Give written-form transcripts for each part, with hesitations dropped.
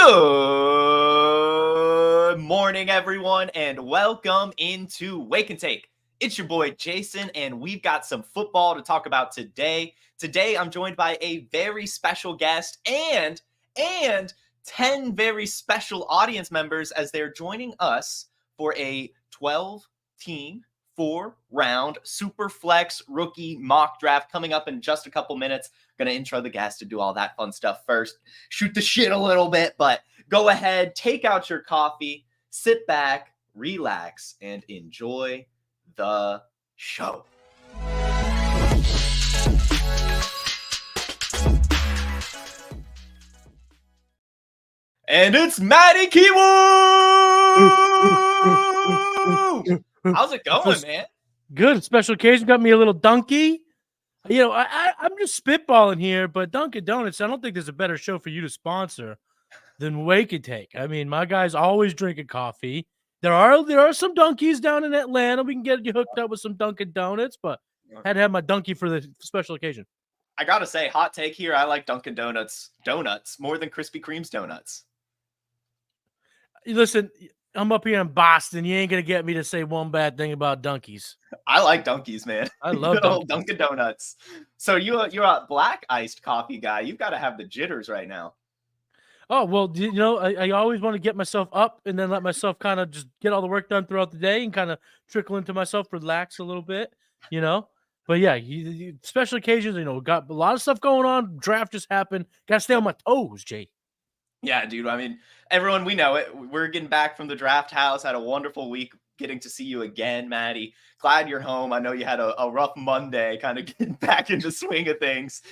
Good morning, everyone, and welcome into Wake and Take. It's your boy Jason, and we've got some football to talk about today. Today, I'm joined by a very special guest and 10 very special audience members as they're joining us for a 12-team, 4-round Superflex rookie mock draft coming up in just a couple minutes. Gonna intro the guest to do all that fun stuff first, shoot the shit a little bit, but go ahead, take out your coffee, sit back, relax, and enjoy the show. And it's Matty Kiwoom! How's it going, man? Good. Special occasion got me a little donkey. You know, I'm just spitballing here, but Dunkin' Donuts, I don't think there's a better show for you to sponsor than Wake and Take. I mean, my guy's always drinking coffee. There are some donkeys down in Atlanta. We can get you hooked up with some Dunkin' Donuts, but had to have my donkey for the special occasion. I gotta say, hot take here, I like Dunkin' Donuts more than Krispy Kreme's donuts. Listen, I'm up here in Boston. You ain't gonna get me to say one bad thing about donkeys. I like donkeys, man. I love Dunkin' Donuts. So you're a black iced coffee guy. You've got to have the jitters right now. Oh, well, you know, I always want to get myself up and then let myself kind of just get all the work done throughout the day and kind of trickle into myself, relax a little bit, you know. But yeah, special occasions, you know, got a lot of stuff going on. Draft just happened. Got to stay on my toes, Jay. Yeah, dude. I mean, everyone, we know it. We're getting back from the draft house. Had a wonderful week getting to see you again, Matty. Glad you're home. I know you had a rough Monday kind of getting back into swing of things.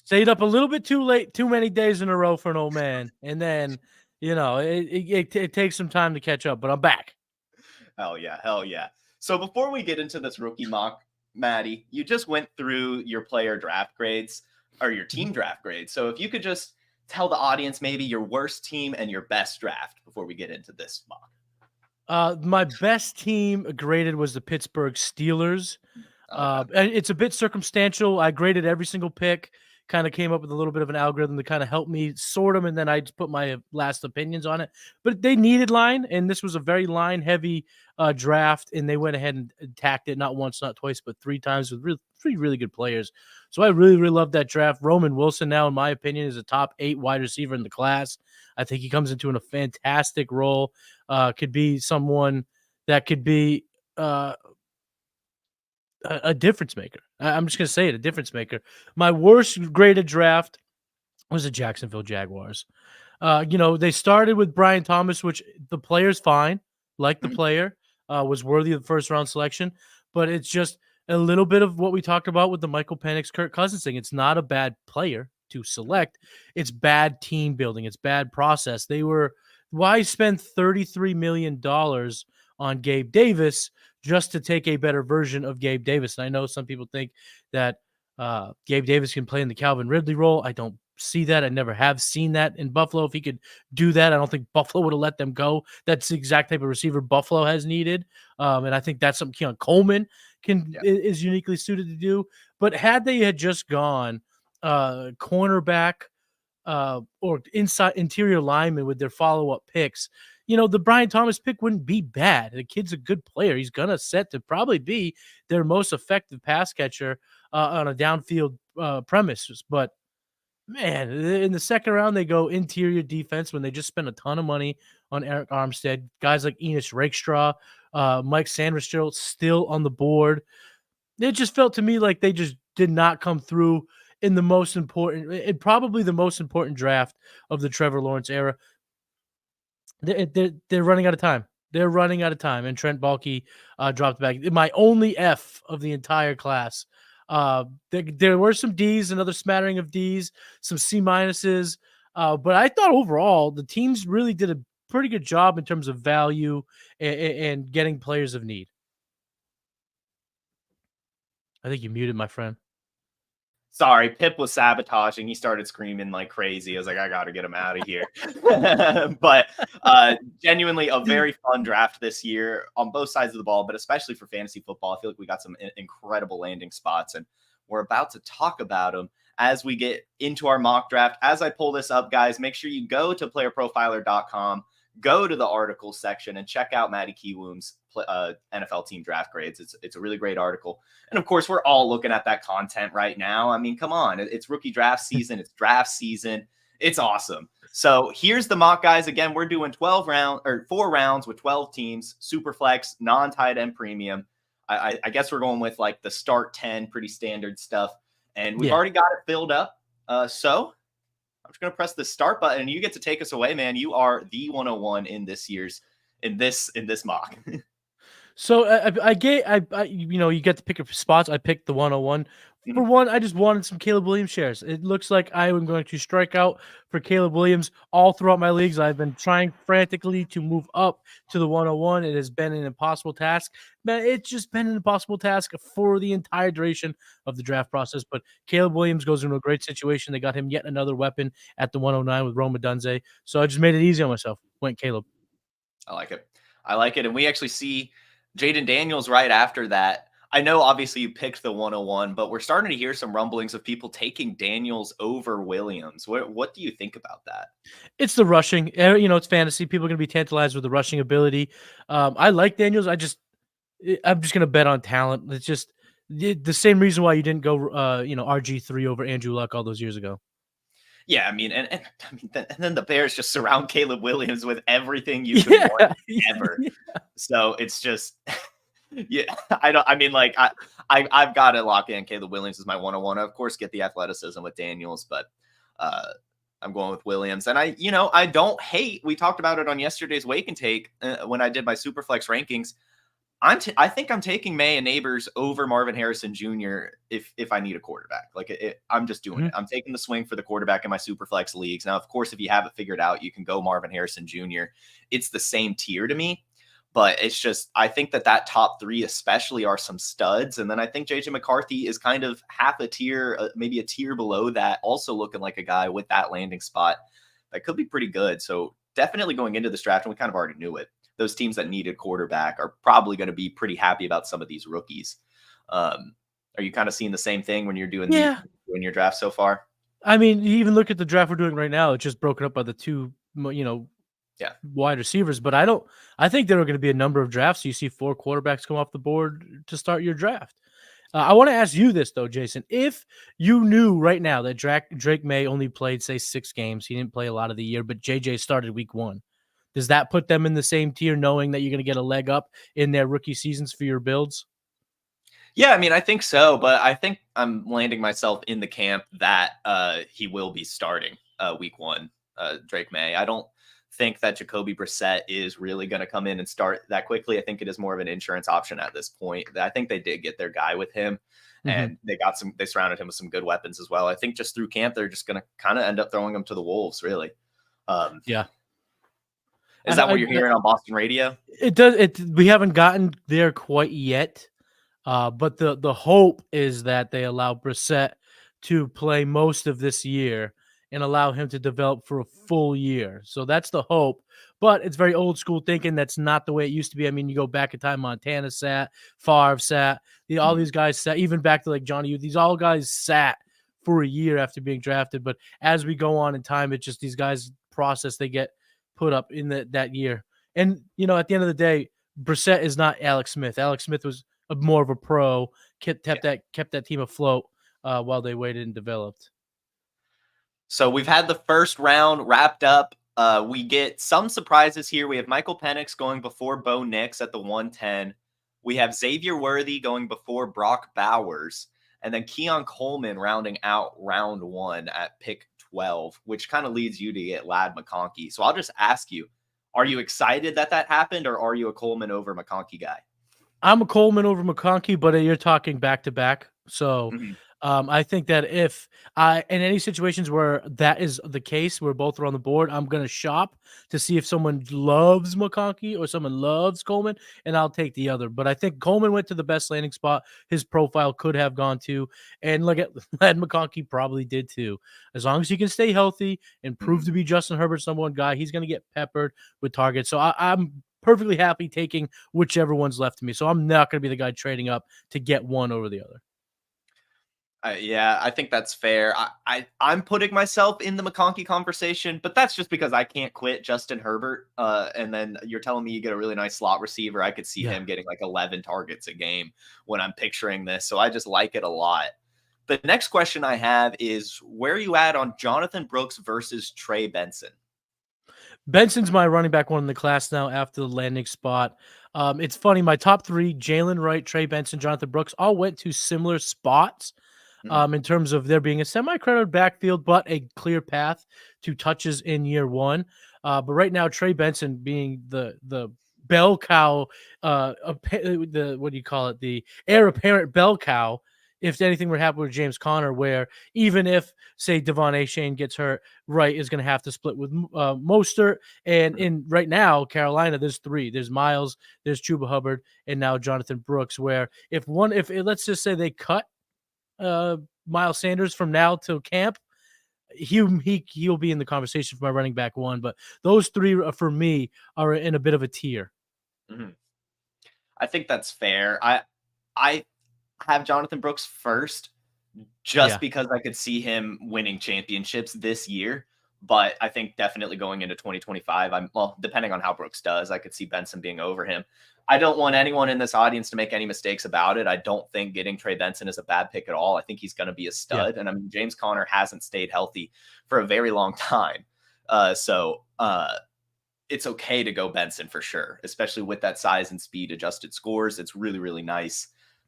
Stayed up a little bit too late, too many days in a row for an old man. And then, you know, it takes some time to catch up, but I'm back. Hell yeah. So before we get into this rookie mock, Matty, you just went through your player draft grades or your team draft grades. So if you could just tell the audience maybe your worst team and your best draft before we get into this mock. My best team graded was the Pittsburgh Steelers. It's a bit circumstantial. I graded every single pick, kind of came up with a little bit of an algorithm to kind of help me sort them, and then I just put my last opinions on it. But they needed line, and this was a very line-heavy draft, and they went ahead and attacked it not once, not twice, but 3 times with three really good players. So I really, really love that draft. Roman Wilson now, in my opinion, is a top 8 wide receiver in the class. I think he comes into a fantastic role. Could be someone that could be a difference maker. I'm just going to say it, a difference maker. My worst graded draft was the Jacksonville Jaguars. You know, they started with Brian Thomas, which the player's fine, like the player, was worthy of the first-round selection, but it's just a little bit of what we talked about with the Michael Penix, Kirk Cousins thing. It's not a bad player to select. It's bad team building. It's bad process. Why spend $33 million on Gabe Davis just to take a better version of Gabe Davis? And I know some people think that Gabe Davis can play in the Calvin Ridley role. I don't see that. I never have seen that in Buffalo. If he could do that, I don't think Buffalo would have let them go. That's the exact type of receiver Buffalo has needed. And I think that's something Keon Coleman is uniquely suited to do. But had they had just gone cornerback or interior lineman with their follow-up picks, you know, the Brian Thomas pick wouldn't be bad. The kid's a good player. He's going to set to probably be their most effective pass catcher on a downfield premises. But, man, in the second round, they go interior defense when they just spent a ton of money on Eric Armstead. Guys like Enos Rakestraw, Mike Sanders still on the board. It just felt to me like they just did not come through in the most important, and probably the most important draft of the Trevor Lawrence era. They're running out of time. They're running out of time, and Trent Baalke dropped back. My only F of the entire class. There were some D's, another smattering of D's, some C minuses, but I thought overall the teams really did a pretty good job in terms of value and getting players of need. I think you muted my friend. Sorry, Pip was sabotaging. He started screaming like crazy. I was like, I got to get him out of here. But genuinely a very fun draft this year on both sides of the ball, but especially for fantasy football. I feel like we got some incredible landing spots, and we're about to talk about them as we get into our mock draft. As I pull this up, guys, make sure you go to playerprofiler.com, go to the articles section, and check out Matty Kiwoom's NFL team draft grades. It's a really great article. And of course, we're all looking at that content right now. I mean, come on, it's rookie draft season. It's draft season. It's awesome. So here's the mock, guys. Again, we're doing 4 rounds with 12 teams, Superflex, non-tight end premium. I guess we're going with like the start 10, pretty standard stuff. And we've already got it filled up. So I'm just going to press the start button and you get to take us away, man. You are the 101 in this mock. So you get to pick your spots. I picked the 101. For one, I just wanted some Caleb Williams shares. It looks like I am going to strike out for Caleb Williams all throughout my leagues. I've been trying frantically to move up to the 101. It has been an impossible task. Man, it's just been an impossible task for the entire duration of the draft process. But Caleb Williams goes into a great situation. They got him yet another weapon at the 109 with Roma Dunze. So I just made it easy on myself. Went Caleb. I like it. And we actually see Jaden Daniels right after that. I know obviously you picked the 101, but we're starting to hear some rumblings of people taking Daniels over Williams. What do you think about that? It's the rushing. It's fantasy. People are going to be tantalized with the rushing ability. I like Daniels. I'm just going to bet on talent. It's just the same reason why you didn't go, RG3 over Andrew Luck all those years ago. Yeah, I mean, and then the Bears just surround Caleb Williams with everything you could want ever. Yeah. So it's just, I've got to lock in Caleb Williams as my 101. Of course, get the athleticism with Daniels, but I'm going with Williams. And I don't hate. We talked about it on yesterday's Wake and Take when I did my Superflex rankings. I think I'm taking May and Neighbors over Marvin Harrison Jr. if I need a quarterback. I'm just doing it. I'm taking the swing for the quarterback in my Superflex leagues. Now, of course, if you have it figured out, you can go Marvin Harrison Jr. It's the same tier to me, but it's just I think that top 3 especially are some studs. And then I think JJ McCarthy is kind of half a tier, maybe a tier below that, also looking like a guy with that landing spot that could be pretty good. So definitely going into this draft, and we kind of already knew it, those teams that needed quarterback are probably going to be pretty happy about some of these rookies. Are you kind of seeing the same thing when you're doing in your draft so far? I mean, you even look at the draft we're doing right now. It's just broken up by the 2, wide receivers. But I think there are going to be a number of drafts. So you see 4 quarterbacks come off the board to start your draft. I want to ask you this, though, Jason. If you knew right now that Drake May only played, say, 6 games, he didn't play a lot of the year, but JJ started week 1. Does that put them in the same tier, knowing that you're going to get a leg up in their rookie seasons for your builds? Yeah, I mean, I think so, but I think I'm landing myself in the camp that he will be starting week 1, Drake May. I don't think that Jacoby Brissett is really going to come in and start that quickly. I think it is more of an insurance option at this point. I think they did get their guy with him, and they surrounded him with some good weapons as well. I think just through camp, they're just going to kind of end up throwing him to the wolves, really. Yeah. Is that what you're hearing on Boston radio? It does. We haven't gotten there quite yet, but the hope is that they allow Brissett to play most of this year and allow him to develop for a full year. So that's the hope. But it's very old school thinking. That's not the way it used to be. I mean, you go back in time, Montana sat, Favre sat, all these guys sat, even back to like Johnny U. These all guys sat for a year after being drafted. But as we go on in time, it's just these guys process, they get put up in that year. And, at the end of the day, Brissett is not Alex Smith. Alex Smith was more of a pro, kept that team afloat while they waited and developed. So we've had the first round wrapped up. We get some surprises here. We have Michael Penix going before Bo Nix at the 110. We have Xavier Worthy going before Brock Bowers. And then Keon Coleman rounding out round 1 at pick 12, which kind of leads you to get Ladd McConkey. So I'll just ask you, are you excited that happened, or are you a Coleman over McConkey guy? I'm a Coleman over McConkey, but you're talking back-to-back. So I think that if in any situations where that is the case, where both are on the board, I'm going to shop to see if someone loves McConkey or someone loves Coleman, and I'll take the other. But I think Coleman went to the best landing spot his profile could have gone to. And look at Ladd McConkey probably did too. As long as he can stay healthy and prove to be Justin Herbert's number 1 guy, he's going to get peppered with targets. So I'm perfectly happy taking whichever one's left to me. So I'm not going to be the guy trading up to get one over the other. Yeah, I think that's fair. I'm putting myself in the McConkey conversation, but that's just because I can't quit Justin Herbert. And then you're telling me you get a really nice slot receiver. I could see Yeah. him getting like 11 targets a game when I'm picturing this. So I just like it a lot. The next question I have is, where are you at on Jonathan Brooks versus Trey Benson? Benson's my running back one in the class now after the landing spot. It's funny, my top three, Jalen Wright, Trey Benson, Jonathan Brooks, all went to similar spots Mhm. in terms of there being a semi-crowded backfield, but a clear path to touches in year one. But right now, Trey Benson being the bell cow, the what do you call it? The heir apparent bell cow. If anything were to happen with James Conner, where even if say Devon Achane gets hurt, Wright is going to have to split with Mostert. And in right now, Carolina, there's three. There's Miles, there's Chuba Hubbard, and now Jonathan Brooks. Where if let's just say they cut Miles Sanders from now till camp, he'll be in the conversation for my running back one. But those three for me are in a bit of a tier. Mhm. I think that's fair. I have Jonathan Brooks first just Yeah. because I could see him winning championships this year. But I think definitely going into 2025, depending on how Brooks does, I could see Benson being over him. I don't want anyone in this audience to make any mistakes about it. I don't think getting Trey Benson is a bad pick at all. I think he's going to be a Yeah. stud. And I mean, James Conner hasn't stayed healthy for a very long time. So it's okay to go Benson for sure, especially with that size and speed adjusted scores. It's really, really nice.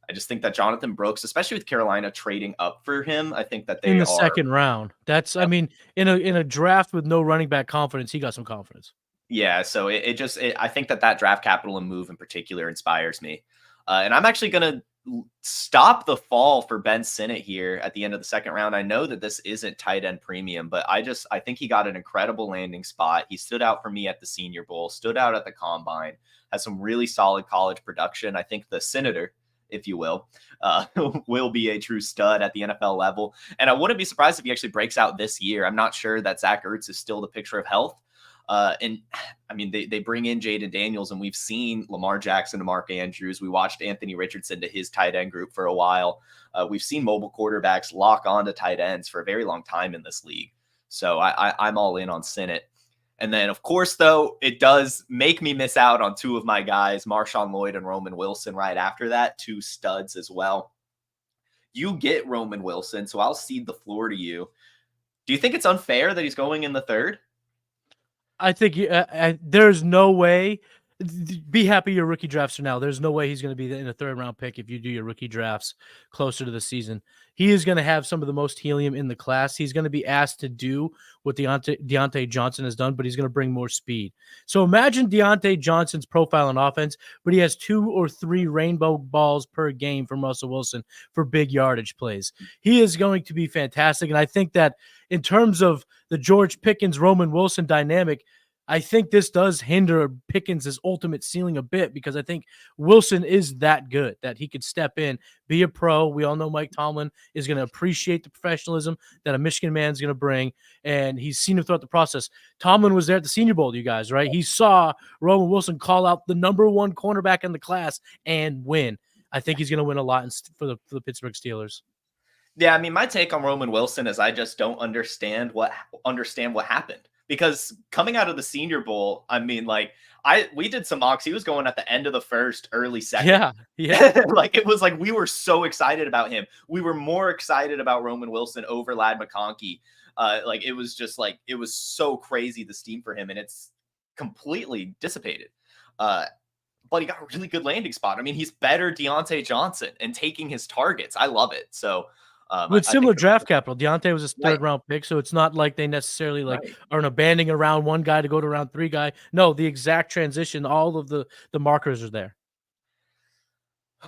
I just think that Jonathan Brooks, especially with Carolina trading up for him, I think that In they the are. second round. That's I Yep. mean, in a draft with no running back confidence, he got some confidence. Yeah, so I think that draft capital and move in particular inspires me. And I'm actually going to stop the fall for Ben Sinnott here at the end of the second round. I know that this isn't tight end premium, but I think he got an incredible landing spot. He stood out for me at the Senior Bowl, stood out at the Combine, has some really solid college production. I think the Senator, if you will, will be a true stud at the NFL level. And I wouldn't be surprised if he actually breaks out this year. I'm not sure that Zach Ertz is still the picture of health. And I mean, they bring in Jaden Daniels, and we've seen Lamar Jackson to Mark Andrews. We watched Anthony Richardson to his tight end group for a while. We've seen mobile quarterbacks lock on to tight ends for a very long time in this league. So I'm all in on Sinnott. And then, of course, though, it does make me miss out on two of my guys, Marshawn Lloyd and Roman Wilson, right after that, two studs as well. You get Roman Wilson, so I'll cede the floor to you. Do you think it's unfair that he's going in the third? I think there's no way. Be happy your rookie drafts are now. There's no way he's going to be in a third round pick if you do your rookie drafts closer to the season. He is going to have some of the most helium in the class. He's going to be asked to do what Deontay Johnson has done, but he's going to bring more speed. So imagine Deontay Johnson's profile on offense, but he has 2 or 3 rainbow balls per game from Russell Wilson for big yardage plays. He is going to be fantastic. And I think that in terms of the George Pickens, Roman Wilson dynamic, I think this does hinder Pickens' ultimate ceiling a bit because I think Wilson is that good that he could step in, be a pro. We all know Mike Tomlin is going to appreciate the professionalism that a Michigan man is going to bring, and he's seen him throughout the process. Tomlin was there at the Senior Bowl, you guys, right? He saw Roman Wilson call out the number 1 cornerback in the class and win. I think he's going to win a lot for the Pittsburgh Steelers. Yeah, I mean, my take on Roman Wilson is I just don't understand what happened, because coming out of the Senior Bowl, I mean, like we did some mocks. He was going at the end of the first, early second. Yeah. Like it was like we were so excited about him. We were more excited about Roman Wilson over Lad McConkey. Like it was just like it was so crazy the steam for him, and it's completely dissipated. But he got a really good landing spot. I mean, he's better Deontay Johnson and taking his targets. I love it. So. With I think similar draft capital, Deontay was a right, third round pick, so it's not like they necessarily right. are abandoning a round 1 guy to go to round 3 guy. No, the exact transition, all of the markers are there.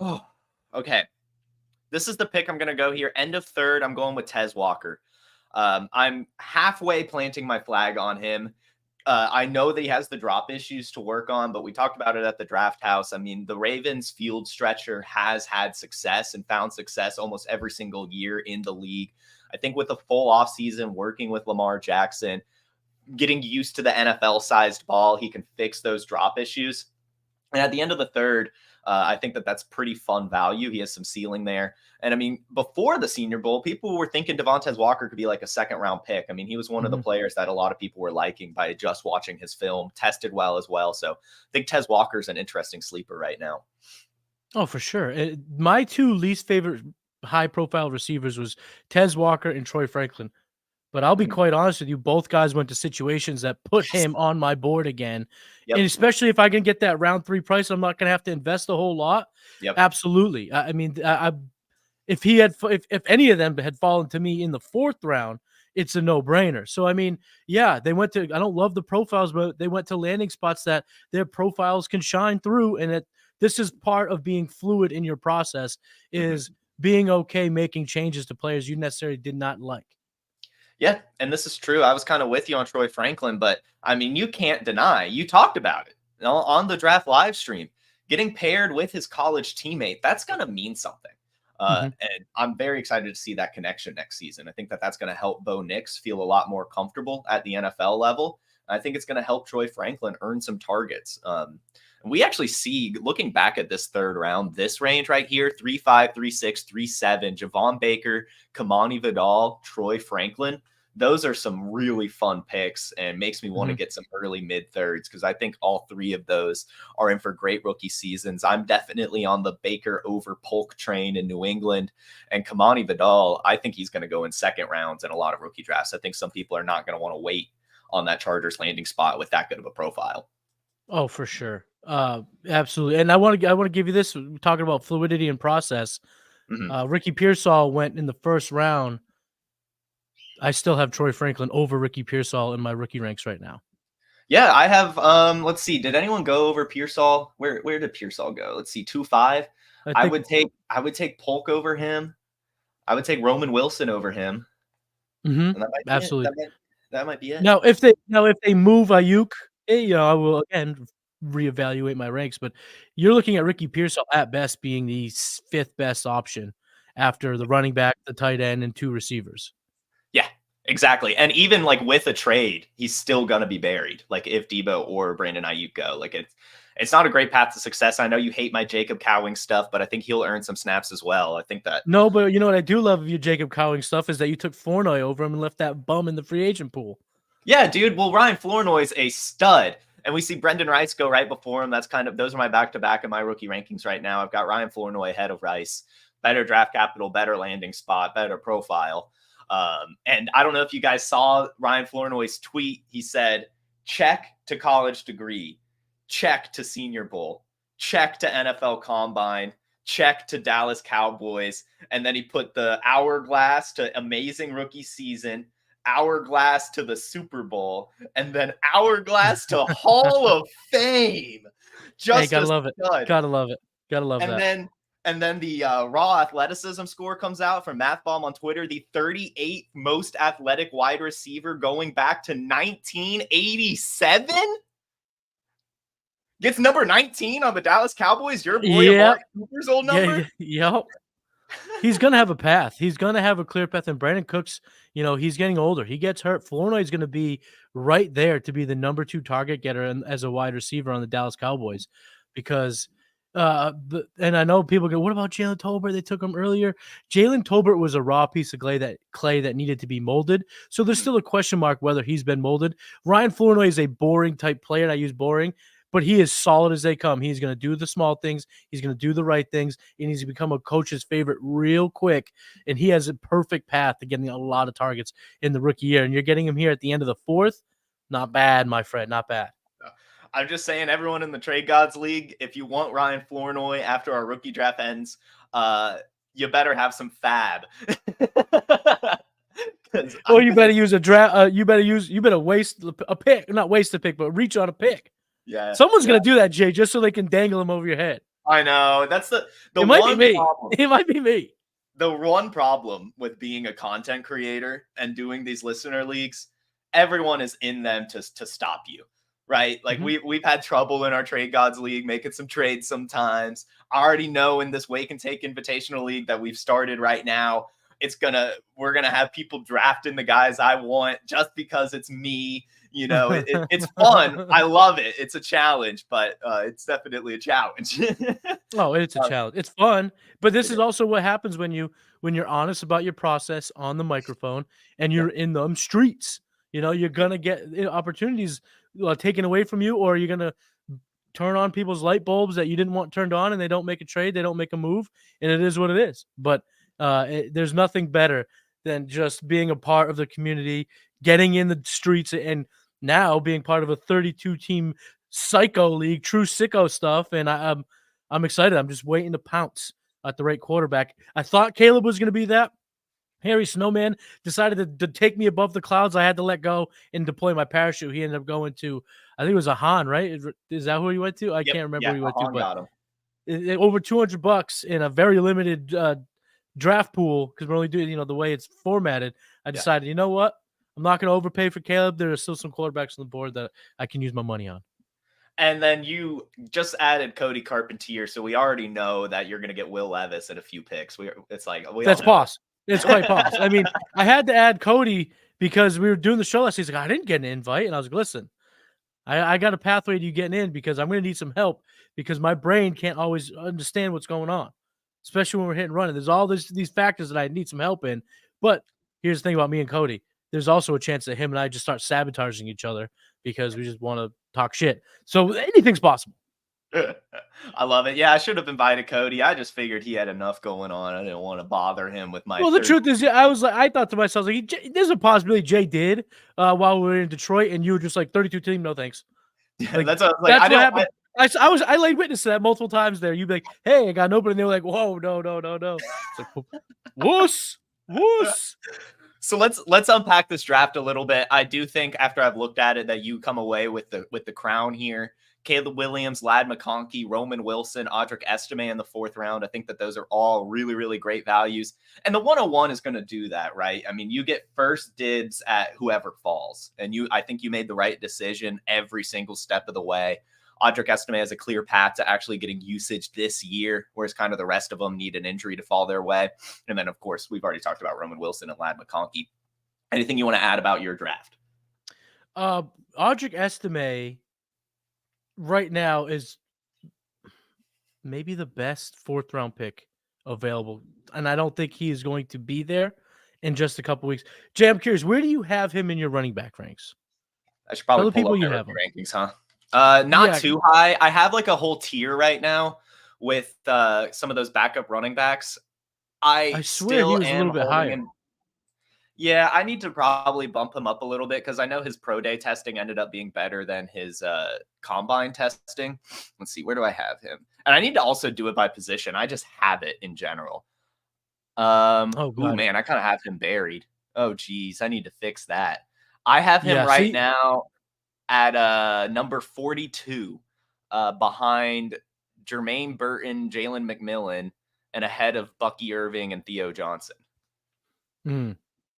Oh, okay. This is the pick I'm going to go here. End of third, I'm going with Tez Walker. I'm halfway planting my flag on him. I know that he has the drop issues to work on, but we talked about it at the draft house. I mean, the Ravens field stretcher has had success and found success almost every single year in the league. I think with a full offseason working with Lamar Jackson, getting used to the NFL-sized ball, he can fix those drop issues. And at the end of the third, I think that that's pretty fun value. He has some ceiling there. And I mean, before the Senior Bowl, people were thinking Devontae Walker could be like a second-round pick. I mean, he was one of the players that a lot of people were liking by just watching his film, tested well as well. So I think Tez Walker's an interesting sleeper right now. Oh, for sure. My two least favorite high-profile receivers was Tez Walker and Troy Franklin. But I'll be quite honest with you, both guys went to situations that put him on my board again. Yep. And especially if I can get that round 3 price, I'm not going to have to invest a whole lot. Yep. Absolutely. I mean, if any of them had fallen to me in the 4th round, it's a no-brainer. So, I mean, yeah, they went to – I don't love the profiles, but they went to landing spots that their profiles can shine through. And this is part of being fluid in your process, is being okay making changes to players you necessarily did not like. Yeah, and this is true. I was kind of with you on Troy Franklin, but I mean, you can't deny, you talked about it on the draft live stream, getting paired with his college teammate, that's going to mean something. And I'm very excited to see that connection next season. I think that that's going to help Bo Nix feel a lot more comfortable at the NFL level. I think it's going to help Troy Franklin earn some targets. And we actually see, looking back at this 3rd round, this range right here, 3.5, 3.6, 3.7, Javon Baker, Kamani Vidal, Troy Franklin. Those are some really fun picks and makes me want to get some early mid-thirds because I think all 3 of those are in for great rookie seasons. I'm definitely on the Baker over Polk train in New England. And Kamani Vidal, I think he's going to go in 2nd rounds in a lot of rookie drafts. I think some people are not going to want to wait on that Chargers landing spot with that good of a profile. Oh, for sure. Absolutely. And I want to give you this, talking about fluidity and process. Ricky Pearsall went in the 1st round. I still have Troy Franklin over Ricky Pearsall in my rookie ranks right now. Yeah, I have, let's see. Did anyone go over Pearsall? Where did Pearsall go? Let's see, 2.5. I would take Polk over him. I would take Roman Wilson over him. Absolutely. That might be it. Now, if they move Ayuk, I will again reevaluate my ranks. But you're looking at Ricky Pearsall at best being the 5th best option after the running back, the tight end, and 2 receivers. Yeah, exactly. And even like with a trade, he's still gonna be buried. Like if Debo or Brandon Ayuk go, like it's not a great path to success. I know you hate my Jacob Cowing stuff, but I think he'll earn some snaps as well. I think that. No, but you know what I do love of your Jacob Cowing stuff is that you took Flournoy over him and left that bum in the free agent pool. Yeah, dude. Well, Ryan Flournoy's a stud. And we see Brendan Rice go right before him. That's those are my back-to-back in my rookie rankings right now. I've got Ryan Flournoy ahead of Rice. Better draft capital, better landing spot, better profile. And I don't know if you guys saw Ryan Flournoy's tweet. He said, check to college degree, check to Senior Bowl, check to NFL Combine, check to Dallas Cowboys. And then he put the hourglass to amazing rookie season, hourglass to the Super Bowl, and then hourglass to Hall of Fame. Just gotta love it. Gotta love it. Gotta love that. And then the raw athleticism score comes out from MathBomb on Twitter, the 38th most athletic wide receiver going back to 1987. Gets number 19 on the Dallas Cowboys. Your boy, Amari Cooper's old number. Yep. He's going to have a path. He's going to have a clear path. And Brandon Cooks, he's getting older. He gets hurt. Flournoy is going to be right there to be the number 2 target getter as a wide receiver on the Dallas Cowboys because and I know people go, what about Jalen Tolbert? They took him earlier. Jalen Tolbert was a raw piece of clay that needed to be molded. So there's still a question mark whether he's been molded. Ryan Flournoy is a boring type player, and I use boring, but he is solid as they come. He's going to do the small things. He's going to do the right things, and he's become a coach's favorite real quick. And he has a perfect path to getting a lot of targets in the rookie year. And you're getting him here at the end of the 4th. Not bad, my friend. Not bad. I'm just saying, everyone in the Trade Gods League, if you want Ryan Flournoy after our rookie draft ends, you better have some fab. Or you better use a draft. You better waste a pick, not waste a pick, but reach on a pick. Yeah, someone's gonna do that, Jay, just so they can dangle him over your head. I know that's the it might be me. It might be me. The one problem with being a content creator and doing these listener leagues, everyone is in them to stop you. Right? Like we've had trouble in our Trade Gods League making some trades sometimes. I already know in this Wake and Take Invitational League that we've started right now, we're gonna have people drafting the guys I want just because it's me, It's fun. I love it. It's a challenge, but it's definitely a challenge. Oh, it's a challenge. It's fun, but this It is is. also what happens when you're honest about your process on the microphone and Yeah. you're in them streets. You're gonna get opportunities taken away from you, or you're gonna turn on people's light bulbs that you didn't want turned on, and they don't make a trade, they don't make a move, and it is what it is. But there's nothing better than just being a part of the community, getting in the streets, and now being part of a 32 team psycho league, true sicko stuff. And I'm excited. I'm just waiting to pounce at the right quarterback. I thought Caleb was going to be that. Harry Snowman decided to take me above the clouds. I had to let go and deploy my parachute. He ended up going to, I think it was a Han, right? Is that who he went to? I Yep. can't remember Yeah. who he went to, but Got him. over $200 in a very limited draft pool, because we're only doing, the way it's formatted. I decided, you know what? I'm not going to overpay for Caleb. There are still some quarterbacks on the board that I can use my money on. And then you just added Cody Carpentier, so we already know that you're going to get Will Levis at a few picks. That's possible. It's quite possible. I mean, I had to add Cody because we were doing the show last season. I didn't get an invite, and I was like, listen, I got a pathway to you getting in because I'm going to need some help because my brain can't always understand what's going on, especially when we're hitting running. There's all these factors that I need some help in. But here's the thing about me and Cody. There's also a chance that him and I just start sabotaging each other because we just want to talk shit. So anything's possible. I love it. Yeah, I should have invited Cody. I just figured he had enough going on. I didn't want to bother him with my. Well, the truth is, I thought to myself, like, there's a possibility Jay did while we were in Detroit, and you were just like 32 team, no thanks. Like, that's what happened. I laid witness to that multiple times there. You'd be like, hey, I got an open, and they were like, whoa, no. It's like, wuss. So let's unpack this draft a little bit. I do think after I've looked at it that you come away with the crown here. Caleb Williams, Ladd McConkey, Roman Wilson, Audric Estime in the 4th round. I think that those are all really, really great values. And the 101 is going to do that, right? I mean, you get first dibs at whoever falls. And I think you made the right decision every single step of the way. Audric Estime has a clear path to actually getting usage this year, whereas kind of the rest of them need an injury to fall their way. And then, of course, we've already talked about Roman Wilson and Ladd McConkey. Anything you want to add about your draft? Audric Estime right now is maybe the best 4th round pick available. And I don't think he is going to be there in just a couple weeks. Jay, I'm curious, where do you have him in your running back ranks? I should probably pull up you my have rankings, huh? Not too high. I have like a whole tier right now with some of those backup running backs. I swear he was a little bit higher. Yeah, I need to probably bump him up a little bit because I know his pro day testing ended up being better than his combine testing. Let's see, where do I have him? And I need to also do it by position. I just have it in general. Man, I kind of have him buried. Oh, geez, I need to fix that. I have him now at number 42, behind Jermaine Burton, Jalen McMillan, and ahead of Bucky Irving and Theo Johnson.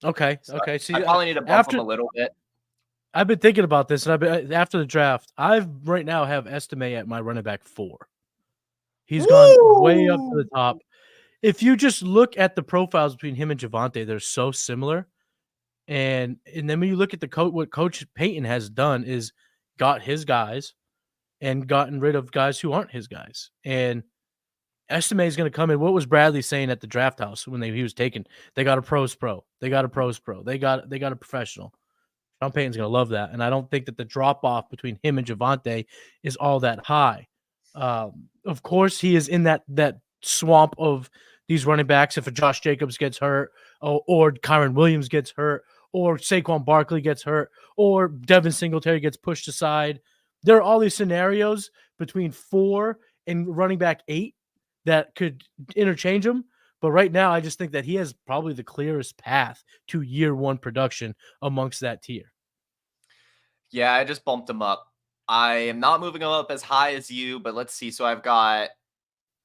Okay. See, I probably need to bump him a little bit. I've been thinking about this, and after the draft, right now have Estime at my running back 4. He's gone way up to the top. If you just look at the profiles between him and Javonte, they're so similar. And then when you look at what Coach Payton has done is got his guys and gotten rid of guys who aren't his guys. And Estime is going to come in. What was Bradley saying at the draft house when he was taken? They got a pros pro. They got a pros pro. They got a professional. Sean Payton's going to love that. And I don't think that the drop off between him and Javonte is all that high. Of course, he is in that swamp of these running backs. If a Josh Jacobs gets hurt, or Kyron Williams gets hurt, or Saquon Barkley gets hurt, or Devin Singletary gets pushed aside, there are all these scenarios between 4 and running back 8 that could interchange him. But right now, I just think that he has probably the clearest path to year 1 production amongst that tier. Yeah, I just bumped him up. I am not moving him up as high as you, but let's see. So I've got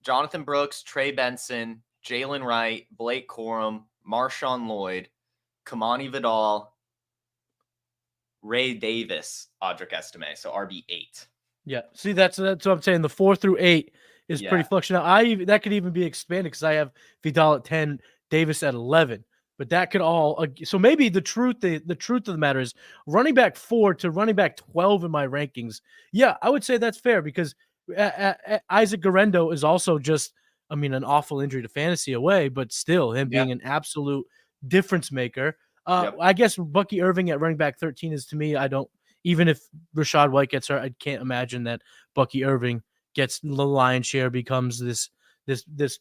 Jonathan Brooks, Trey Benson, Jalen Wright, Blake Corum, Marshawn Lloyd, Kamani Vidal, Ray Davis, Audric Estime. So RB8. Yeah. See, that's what I'm saying. The 4 through 8 is pretty flush. Now, that could even be expanded because I have Vidal at 10, Davis at 11. But that could all so maybe the truth of the matter is running back 4 to running back 12 in my rankings. Yeah, I would say that's fair because Isaac Guerrero is also just, I mean, an awful injury to fantasy away, but still him Yeah. being an absolute difference maker. Yep. I guess Bucky Irving at running back 13 is, to me, I don't, even if Rashad White gets hurt, I can't imagine that Bucky Irving gets the lion's share, becomes this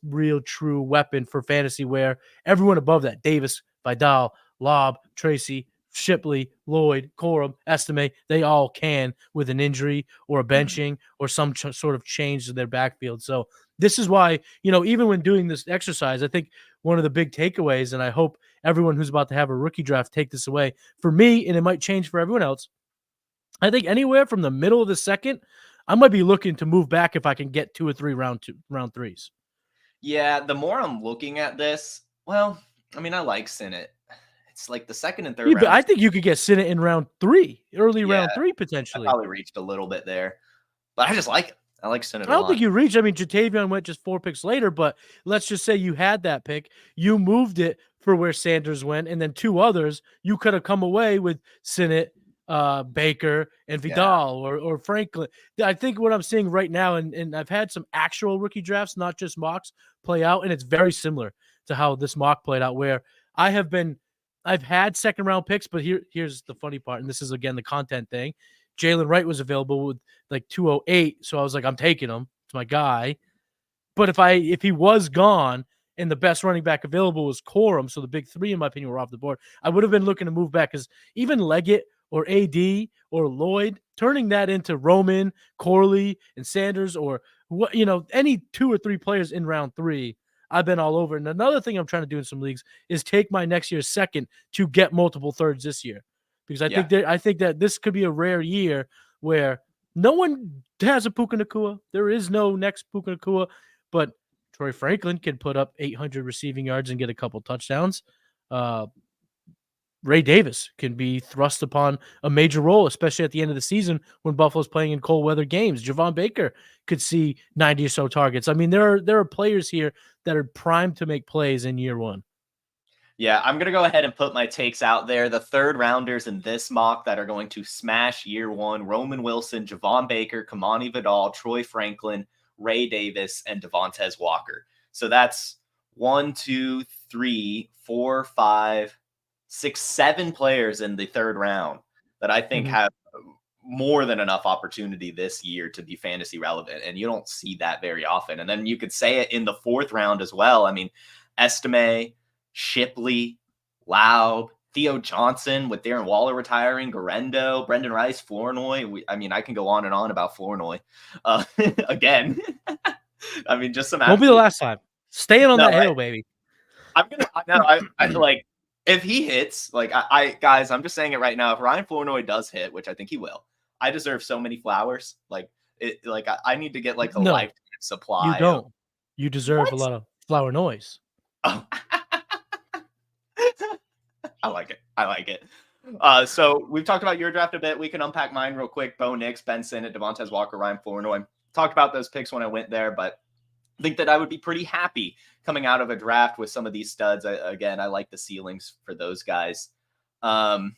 real true weapon for fantasy where everyone above that, Davis, Vidal, Lobb, Tracy, Shipley, Lloyd, Corum, Estime, they all can with an injury or a benching or some sort of change to their backfield. So this is why, even when doing this exercise, I think one of the big takeaways, and I hope everyone who's about to have a rookie draft take this away, for me, and it might change for everyone else, I think anywhere from the middle of the second, I might be looking to move back if I can get 2 or 3 round threes. Yeah, the more I'm looking at this, well, I mean, I like Sinnott. It's like the second and third Yeah, but I rounds. think you could get Sinnott in round 3, early Yeah, round 3 I potentially. probably reached a little bit there, but I just like it. I like Sinnott I a don't lot. think you reached. I mean, Jatavion went just 4 picks later, but let's just say you had that pick. You moved it for where Sanders went, and then 2 others, you could have come away with Sinnott, Baker, and Vidal or Franklin. I think what I'm seeing right now, and I've had some actual rookie drafts, not just mocks, play out, and it's very similar to how this mock played out, where I've had second round picks, but here's the funny part, and this is again the content thing. Jalen Wright was available with like 208, so I was like, I'm taking him. It's my guy. But if he was gone and the best running back available was Corum, so the big 3 in my opinion were off the board, I would have been looking to move back because even Leggett or AD or Lloyd, turning that into Roman, Corley, and Sanders, or what, any 2 or 3 players in round 3, I've been all over. And another thing I'm trying to do in some leagues is take my next year's second to get multiple thirds this year, because I think that this could be a rare year where no one has a Puka Nacua. There is no next Puka Nacua, but Troy Franklin can put up 800 receiving yards and get a couple touchdowns. Ray Davis can be thrust upon a major role, especially at the end of the season when Buffalo's playing in cold weather games. Javon Baker could see 90 or so targets. I mean, there are players here that are primed to make plays in year 1. Yeah, I'm going to go ahead and put my takes out there. The third rounders in this mock that are going to smash year 1: Roman Wilson, Javon Baker, Kamani Vidal, Troy Franklin, Ray Davis, and Devontae Walker. So that's 1, 2, 3, 4, 5, 6, 7 players in the third round that I think have more than enough opportunity this year to be fantasy relevant. And you don't see that very often. And then you could say it in the fourth round as well. I mean, Estime, Shipley, Laub, Theo Johnson with Darren Waller retiring, Guerrero, Brendan Rice, Flournoy. I mean, I can go on and on about Flournoy again. I mean, just some. Won't be the last time. Staying on that hill, baby. I'm gonna. I like if he hits. Like guys, I'm just saying it right now. If Ryan Flournoy does hit, which I think he will, I deserve so many flowers. Like it. Like I need to get like a lifetime supply. You don't. You deserve a lot of flower noise. Oh. I like it. I like it. So we've talked about your draft a bit. We can unpack mine real quick. Bo Nix, Ben Sinnott, Devontae Walker, Ryan Flournoy. Talked about those picks when I went there, but I think that I would be pretty happy coming out of a draft with some of these studs. I like the ceilings for those guys. I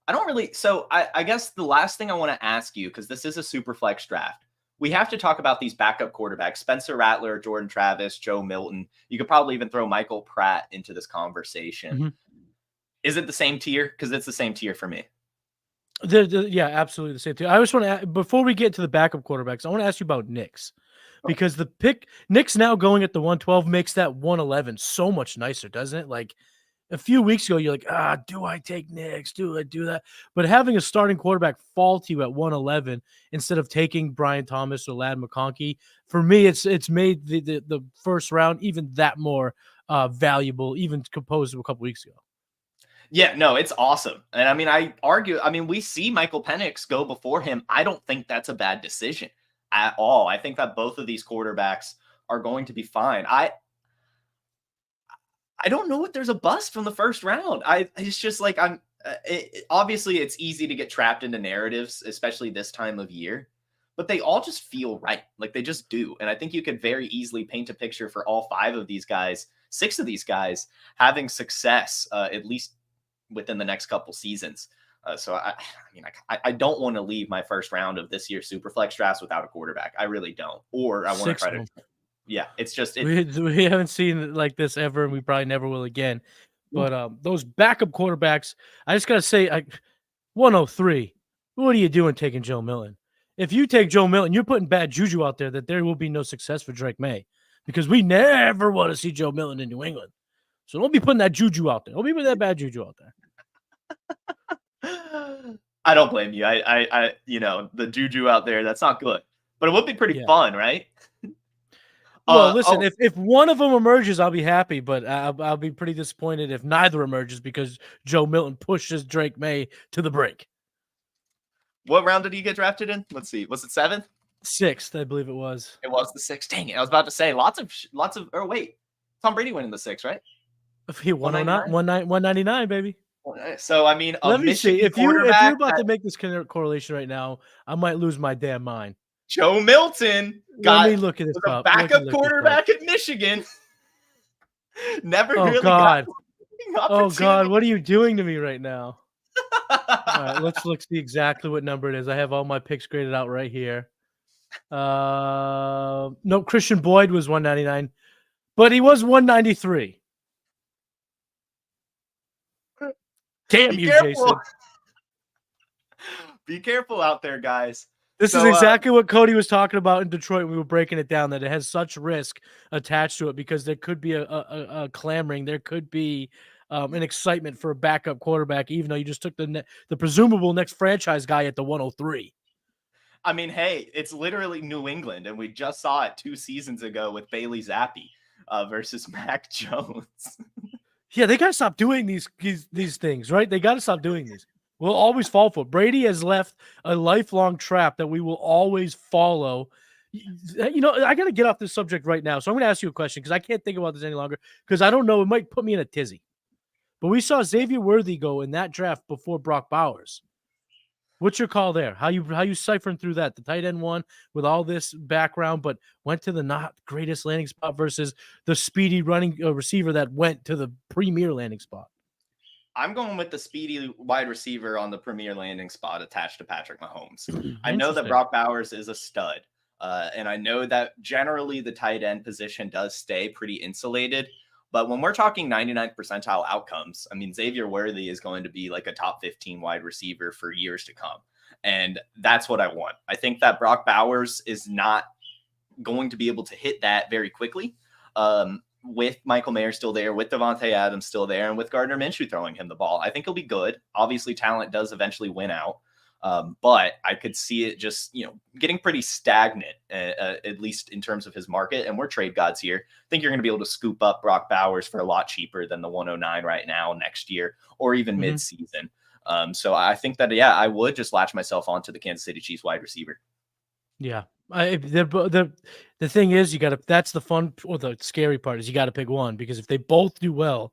don't really. So I guess the last thing I want to ask you, because this is a super flex draft, we have to talk about these backup quarterbacks: Spencer Rattler, Jordan Travis, Joe Milton. You could probably even throw Michael Pratt into this conversation. Mm-hmm. Is it the same tier? Because it's the same tier for me. Yeah, absolutely the same tier. I just want to, before we get to the backup quarterbacks, I want to ask you about Nix. Because the pick, Nick's now going at the 112 makes that 111 so much nicer, doesn't it? Like a few weeks ago, you're like, do I take Nix? Do I do that? But having a starting quarterback fall to you at 111 instead of taking Brian Thomas or Ladd McConkey, for me, it's made the first round even that more valuable, even composed to a couple weeks ago. Yeah, no, it's awesome. And I mean, we see Michael Penix go before him. I don't think that's a bad decision at all. I think that both of these quarterbacks are going to be fine. I don't know if there's a bust from the first round. It's just like obviously it's easy to get trapped into narratives, especially this time of year, but they all just feel right. Like they just do. And I think you could very easily paint a picture for all 5 of these guys 6 of these guys having success, at least within the next couple seasons. So I don't want to leave my first round of this year's Superflex drafts without a quarterback. I really don't. Or I want to try to. Yeah, it's just we haven't seen it like this ever, and we probably never will again. But those backup quarterbacks, I just gotta say, 103. What are you doing taking Joe Milton? If you take Joe Milton, you're putting bad juju out there that there will be no success for Drake May, because we never want to see Joe Milton in New England. So don't be putting that juju out there. Don't be putting that bad juju out there. I don't blame you. I the juju out there, that's not good. But it would be pretty fun, right? Well, listen, if one of them emerges, I'll be happy, but I'll be pretty disappointed if neither emerges, because Joe Milton pushes Drake May to the brink. What round did he get drafted in? Let's see. Was it 7th? 6th, I believe it was. It was the 6th. Dang it. I was about to say lots of or wait. Tom Brady went in the 6th, right? He 199, baby. So, I mean, let me see. If you're about to make this correlation right now, I might lose my damn mind. Joe Milton let me look at this up. Backup quarterback at Michigan. Never really got Oh, God. What are you doing to me right now? All right, let's see exactly what number it is. I have all my picks graded out right here. No, Christian Boyd was 199, but he was 193. Damn you, Jason. Be careful out there, guys. This is exactly what Cody was talking about in Detroit when we were breaking it down, that it has such risk attached to it, because there could be a clamoring. There could be an excitement for a backup quarterback, even though you just took the presumable next franchise guy at the 103. I mean, hey, it's literally New England, and we just saw it 2 seasons ago with Bailey Zappi versus Mac Jones. Yeah, they got to stop doing these things, right? They got to stop doing these. We'll always fall for it. Brady has left a lifelong trap that we will always follow. You know, I got to get off this subject right now. So I'm going to ask you a question, because I can't think about this any longer, because I don't know. It might put me in a tizzy. But we saw Xavier Worthy go in that draft before Brock Bowers. What's your call there? How you ciphering through that? The tight end one with all this background, but went to the not greatest landing spot, versus the speedy running receiver that went to the premier landing spot. I'm going with the speedy wide receiver on the premier landing spot attached to Patrick Mahomes. I know that Brock Bowers is a stud, and I know that generally the tight end position does stay pretty insulated. But when we're talking 99th percentile outcomes, I mean, Xavier Worthy is going to be like a top 15 wide receiver for years to come. And that's what I want. I think that Brock Bowers is not going to be able to hit that very quickly. With Michael Mayer still there, with Devontae Adams still there, and with Gardner Minshew throwing him the ball, I think he'll be good. Obviously, talent does eventually win out. But I could see it just, getting pretty stagnant, at least in terms of his market. And we're trade gods here. I think you're going to be able to scoop up Brock Bowers for a lot cheaper than the 109 right now next year, or even mid-season. So I think that, I would just latch myself onto the Kansas City Chiefs wide receiver. Yeah. The thing is, that's the fun or the scary part, is you got to pick one, because if they both do well,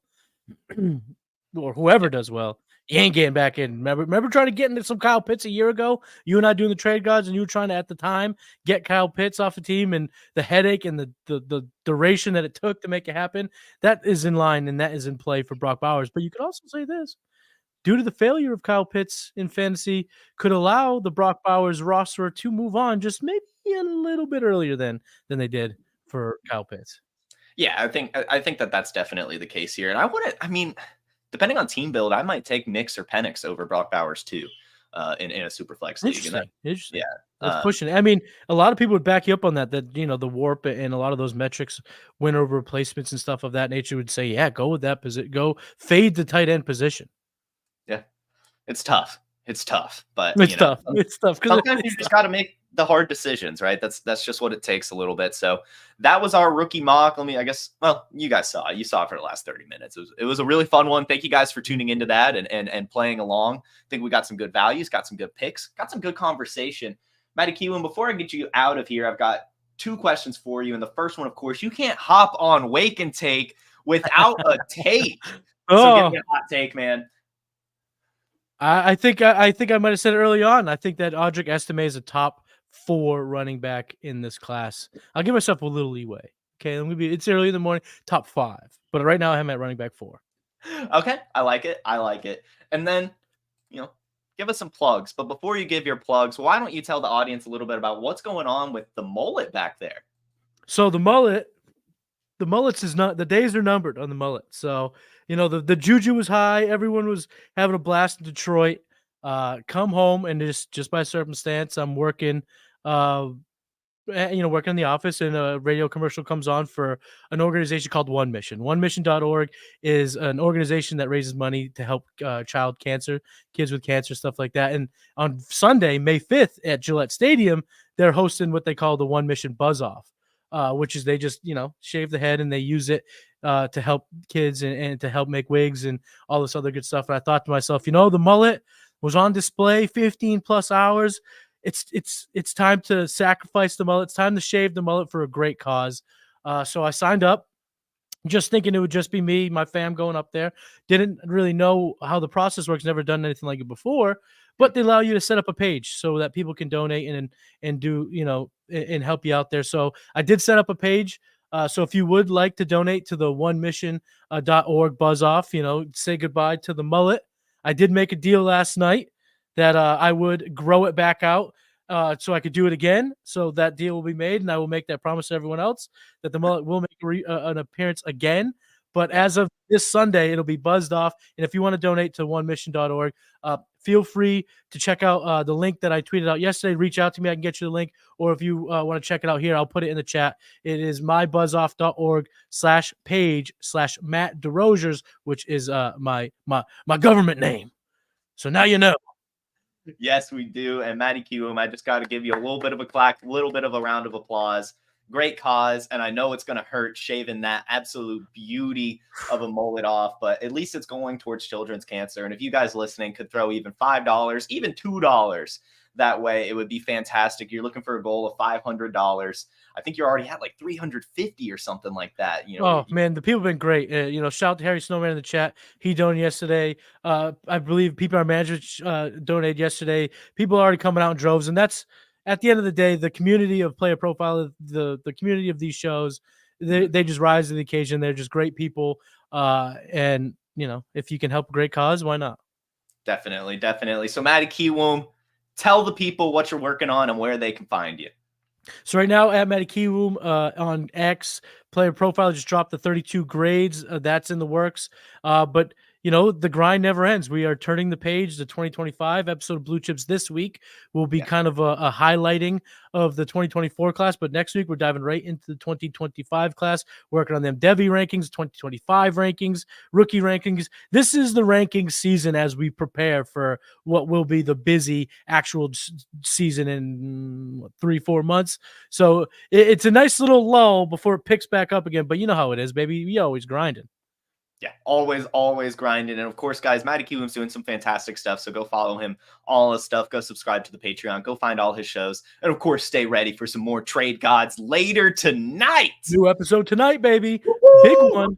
or whoever does well, you ain't getting back in. Remember trying to get into some Kyle Pitts a year ago? You and I doing the trade gods, and you were trying to, at the time, get Kyle Pitts off the team, and the headache and the duration that it took to make it happen. That is in line, and that is in play for Brock Bowers. But you could also say this: due to the failure of Kyle Pitts in fantasy, could allow the Brock Bowers roster to move on just maybe a little bit earlier than they did for Kyle Pitts. Yeah, I think that that's definitely the case here. And depending on team build, I might take Nix or Penix over Brock Bowers too, in a Superflex league. Interesting. Yeah, that's pushing it. I mean, a lot of people would back you up on that. That the warp and a lot of those metrics, win over replacements and stuff of that nature, would say, yeah, go with that position. Go fade the tight end position. Yeah, it's tough. But it's tough. It's tough because sometimes you just got to make the hard decisions, right? That's just what it takes a little bit. So that was our rookie mock. You guys saw it. You saw it for the last 30 minutes. It was a really fun one. Thank you guys for tuning into that and playing along. I think we got some good values, got some good picks, got some good conversation. Matty Kiwoom, before I get you out of here, I've got 2 questions for you. And the first one, of course, you can't hop on Wake and Take without a take. So give me a hot take, man. I think I might have said it early on. I think that Audric Estime is a top 4 running back in this class. I'll give myself a little leeway. okay, it's early in the morning, top 5. But right now I am at running back 4. Okay, I like it. I like it. And then, give us some plugs. But before you give your plugs, why don't you tell the audience a little bit about what's going on with the mullet back there? So the mullets is not, the days are numbered on the mullet. So, the juju was high. Everyone was having a blast in Detroit. Come home and just by circumstance, I'm working, working in the office, and a radio commercial comes on for an organization called One Mission. OneMission.org is an organization that raises money to help kids with cancer, stuff like that. And on Sunday, May 5th at Gillette Stadium, they're hosting what they call the One Mission Buzz Off, which is they just, shave the head and they use it to help kids and to help make wigs and all this other good stuff. And I thought to myself, the mullet was on display 15 plus hours. It's time to sacrifice the mullet. It's time to shave the mullet for a great cause. So I signed up, just thinking it would just be me, my fam going up there. Didn't really know how the process works. Never done anything like it before. But they allow you to set up a page so that people can donate and do, and help you out there. So I did set up a page. So if you would like to donate to the onemission.org buzz off, say goodbye to the mullet. I did make a deal last night that I would grow it back out so I could do it again. So that deal will be made, and I will make that promise to everyone else that the mullet will make an appearance again. But as of this Sunday, it'll be buzzed off. And if you want to donate to onemission.org, feel free to check out the link that I tweeted out yesterday. Reach out to me. I can get you the link. Or if you want to check it out here, I'll put it in the chat. It is mybuzzoff.org/page/Matt DeRosiers, which is my government name. So now you know. Yes, we do. And Matty Kiwoom, I just got to give you a little bit of a clap, a little bit of a round of applause. Great cause. And I know it's going to hurt shaving that absolute beauty of a mullet off, but at least it's going towards children's cancer. And if you guys listening could throw even $5, even $2 that way, it would be fantastic. You're looking for a goal of $500. I think you're already at like 350 or something like that. Oh man, the people have been great. Shout out to Harry Snowman in the chat. He donated yesterday. I believe our manager donated yesterday. People are already coming out in droves, and that's at the end of the day, the community of Player Profiler, the community of these shows, they just rise to the occasion. They're just great people, and if you can help a great cause, why not? Definitely. So Matty Kiwoom, tell the people what you're working on and where they can find you. So right now at Matty Kiwoom on X, Player Profile just dropped the 32 grades. That's in the works. But the grind never ends. We are turning the page. The 2025 episode of Blue Chips this week will be kind of a highlighting of the 2024 class. But next week, we're diving right into the 2025 class, working on them Devi rankings, 2025 rankings, rookie rankings. This is the ranking season as we prepare for what will be the busy actual season in 3-4 months. So it's a nice little lull before it picks back up again. But you know how it is, baby. We always grinding. Yeah, always grinding. And of course, guys, Matty Kiwoom's doing some fantastic stuff. So go follow him, all his stuff. Go subscribe to the Patreon. Go find all his shows. And of course, stay ready for some more Trade Gods later tonight. New episode tonight, baby. Woo-hoo! Big one.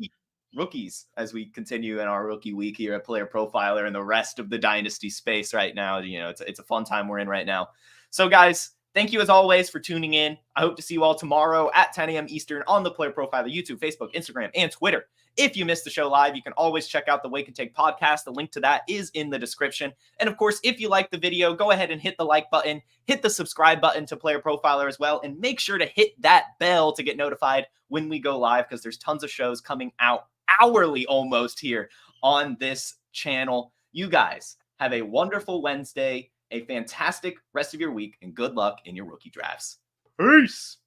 Rookies, as we continue in our rookie week here at Player Profiler and the rest of the Dynasty space right now. It's a fun time we're in right now. So, guys, thank you as always for tuning in. I hope to see you all tomorrow at 10 a.m. Eastern on the Player Profiler YouTube, Facebook, Instagram, and Twitter. If you missed the show live, you can always check out the Wake and Take podcast. The link to that is in the description. And of course, if you like the video, go ahead and hit the like button, hit the subscribe button to Player Profiler as well, and make sure to hit that bell to get notified when we go live, because there's tons of shows coming out hourly almost here on this channel. You guys have a wonderful Wednesday, a fantastic rest of your week, and good luck in your rookie drafts. Peace.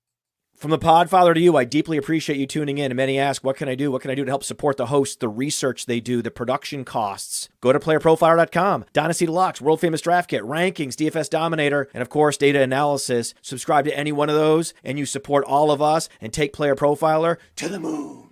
From the Podfather to you, I deeply appreciate you tuning in. And many ask, what can I do? What can I do to help support the hosts, the research they do, the production costs? Go to playerprofiler.com, Dynasty Deluxe, World Famous Draft Kit, Rankings, DFS Dominator, and of course, data analysis. Subscribe to any one of those, and you support all of us and take Player Profiler to the moon.